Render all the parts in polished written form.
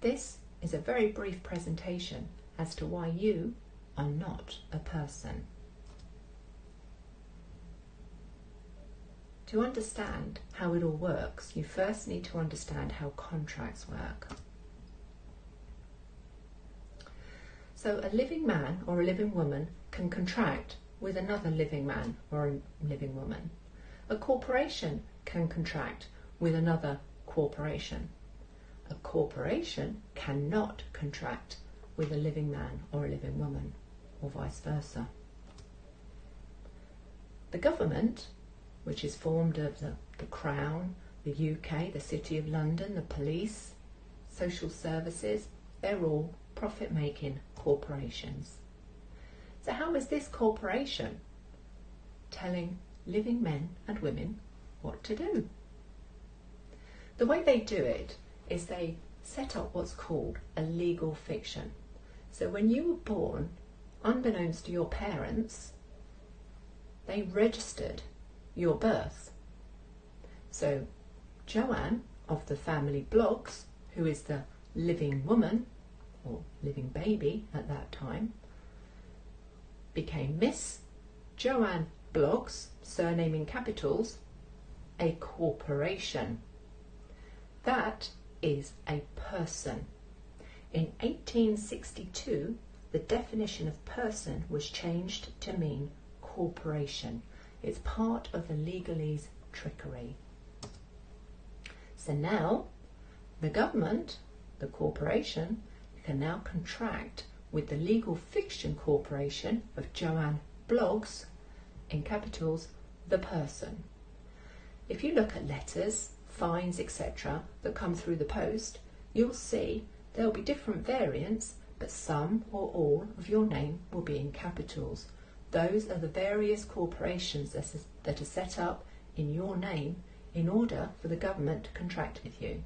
This is a very brief presentation as to why you are not a person. To understand how it all works, you first need to understand how contracts work. So a living man or a living woman can contract with another living man or a living woman. A corporation can contract with another corporation. A corporation cannot contract with a living man or a living woman, or vice versa. The government, which is formed of the Crown, the UK, the City of London, the police, social services, they're all profit-making corporations. So how is this corporation telling living men and women what to do? The way they do it is they set up what's called a legal fiction. So when you were born, unbeknownst to your parents, they registered your birth. So Joanne of the family blogs, who is the living woman or living baby at that time, became Miss Joanne Bloggs, surname in capitals, a corporation. That is a person. In 1862, the definition of person was changed to mean corporation. It's part of the legalese trickery. So now, the government, the corporation, can now contract with the legal fiction corporation of Joanne Bloggs, in capitals, the person. If you look at letters, fines, etc. that come through the post, you'll see there'll be different variants, but some or all of your name will be in capitals. Those are the various corporations that are set up in your name in order for the government to contract with you.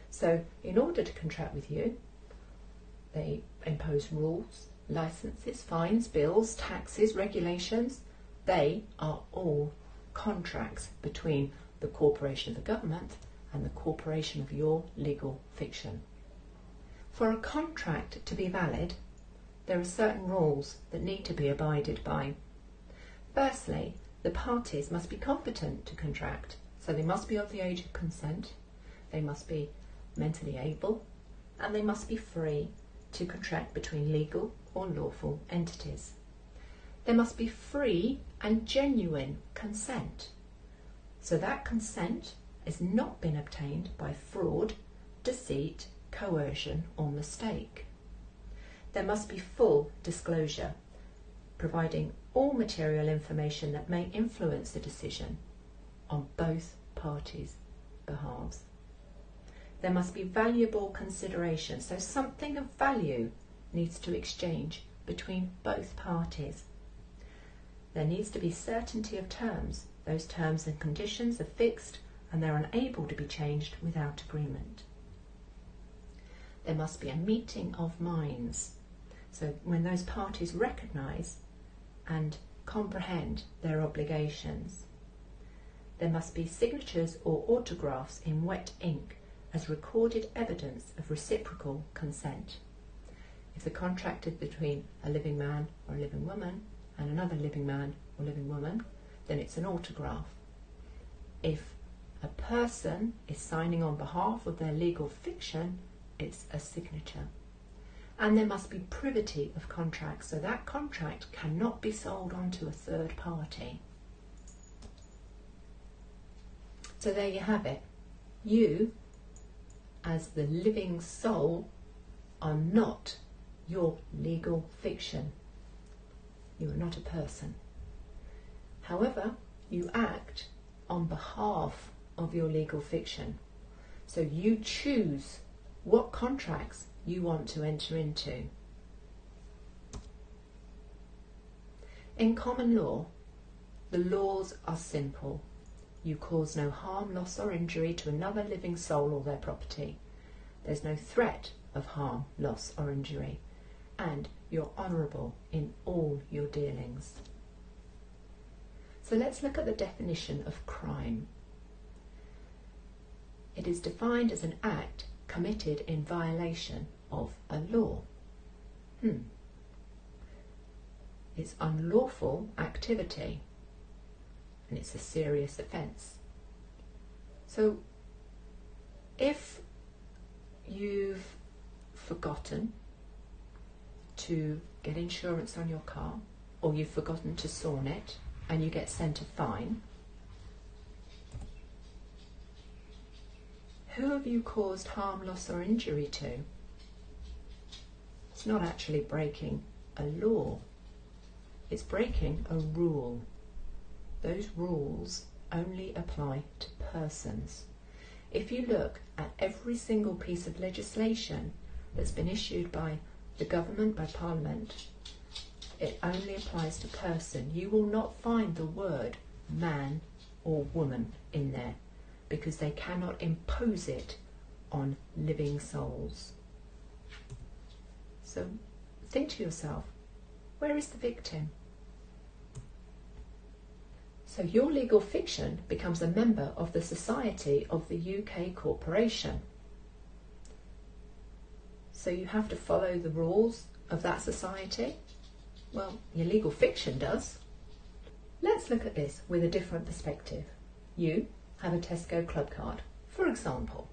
So in order to contract with you, they impose rules, licenses, fines, bills, taxes, regulations. They are all contracts between the corporation of the government and the corporation of your legal fiction. For a contract to be valid, there are certain rules that need to be abided by. Firstly, the parties must be competent to contract, so they must be of the age of consent, they must be mentally able, and they must be free to contract between legal or lawful entities. There must be free and genuine consent, so that consent has not been obtained by fraud, deceit, coercion or mistake. There must be full disclosure, providing all material information that may influence the decision on both parties' behalves. There must be valuable consideration, so something of value needs to exchange between both parties. There needs to be certainty of terms. Those terms and conditions are fixed and they're unable to be changed without agreement. There must be a meeting of minds. So when those parties recognise and comprehend their obligations. There must be signatures or autographs in wet ink as recorded evidence of reciprocal consent. If the contract is between a living man or a living woman and another living man or living woman, then it's an autograph. If a person is signing on behalf of their legal fiction, it's a signature. And there must be privity of contract, so that contract cannot be sold on to a third party. So there you have it. You, as the living soul, are not your legal fiction. You are not a person. However, you act on behalf of your legal fiction. So you choose what contracts you want to enter into. In common law, the laws are simple. You cause no harm, loss or injury to another living soul or their property. There's no threat of harm, loss or injury, and you're honourable in all your dealings. So let's look at the definition of crime. It is defined as an act committed in violation of a law. It's unlawful activity, and it's a serious offence. So if you've forgotten to get insurance on your car, or you've forgotten to sawn it and you get sent a fine, who have you caused harm, loss or injury to? It's not actually breaking a law, it's breaking a rule. Those rules only apply to persons. If you look at every single piece of legislation that's been issued by the government, by Parliament, it only applies to person. You will not find the word man or woman in there, because they cannot impose it on living souls. So think to yourself, where is the victim? So your legal fiction becomes a member of the Society of the UK Corporation. So you have to follow the rules of that society? Well, your legal fiction does. Let's look at this with a different perspective. You have a Tesco club card, for example.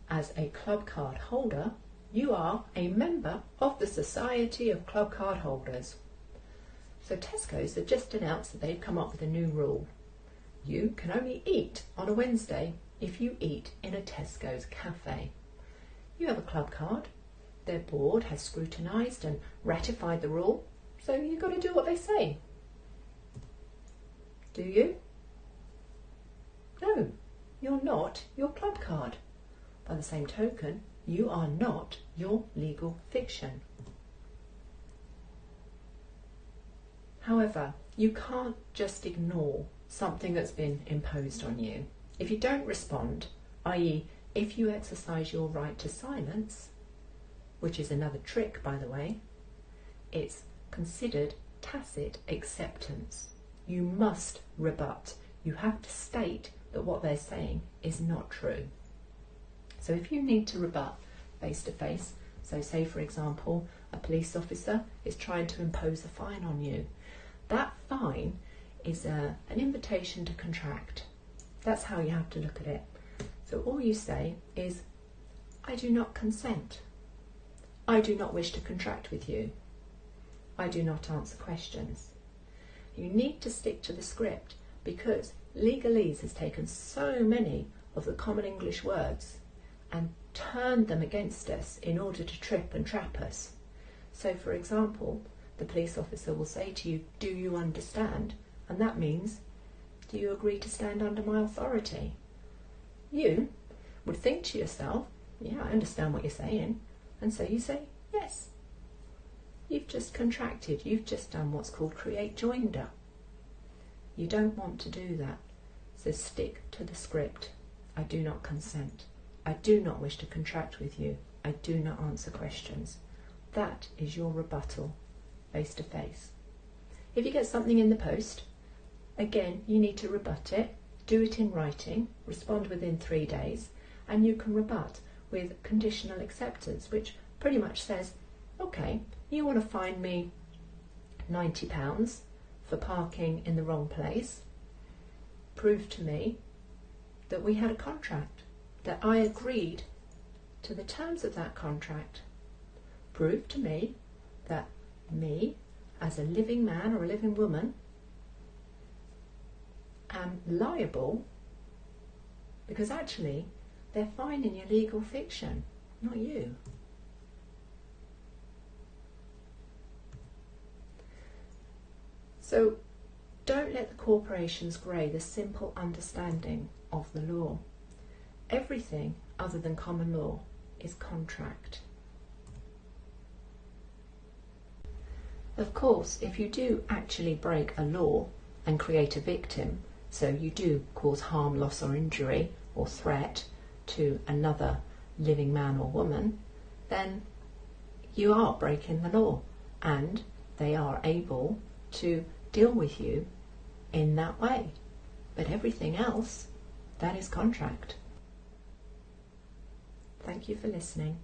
As a club card holder, you are a member of the Society of Club Card Holders. So Tesco's have just announced that they've come up with a new rule. You can only eat on a Wednesday if you eat in a Tesco's cafe. You have a club card, their board has scrutinised and ratified the rule, so you've got to do what they say. Do you? No, you're not your club card. By the same token, you are not your legal fiction. However, you can't just ignore something that's been imposed on you. If you don't respond, i.e. if you exercise your right to silence, which is another trick by the way, it's considered tacit acceptance. You must rebut. You have to state that what they're saying is not true. So if you need to rebut face to face, so say for example a police officer is trying to impose a fine on you, that fine is an invitation to contract. That's how you have to look at it. So all you say is, I do not consent. I do not wish to contract with you. I do not answer questions. You need to stick to the script, because legalese has taken so many of the common English words and turned them against us in order to trip and trap us. So for example, the police officer will say to you, do you understand? And that means, do you agree to stand under my authority? You would think to yourself, yeah, I understand what you're saying. And so you say, yes. You've just contracted. You've just done what's called create joinder. You don't want to do that. So stick to the script. I do not consent. I do not wish to contract with you. I do not answer questions. That is your rebuttal, face to face. If you get something in the post, again, you need to rebut it. Do it in writing, respond within 3 days, and you can rebut with conditional acceptance, which pretty much says, okay, you want to fine me £90 for parking in the wrong place. Prove to me that we had a contract, that I agreed to the terms of that contract. Prove to me that me, as a living man or a living woman, am liable, because actually they're fining your legal fiction, not you. So don't let the corporations grey the simple understanding of the law. Everything other than common law is contract. Of course, if you do actually break a law and create a victim, so you do cause harm, loss or injury or threat to another living man or woman, then you are breaking the law, and they are able to deal with you in that way. But everything else, that is contract. Thank you for listening.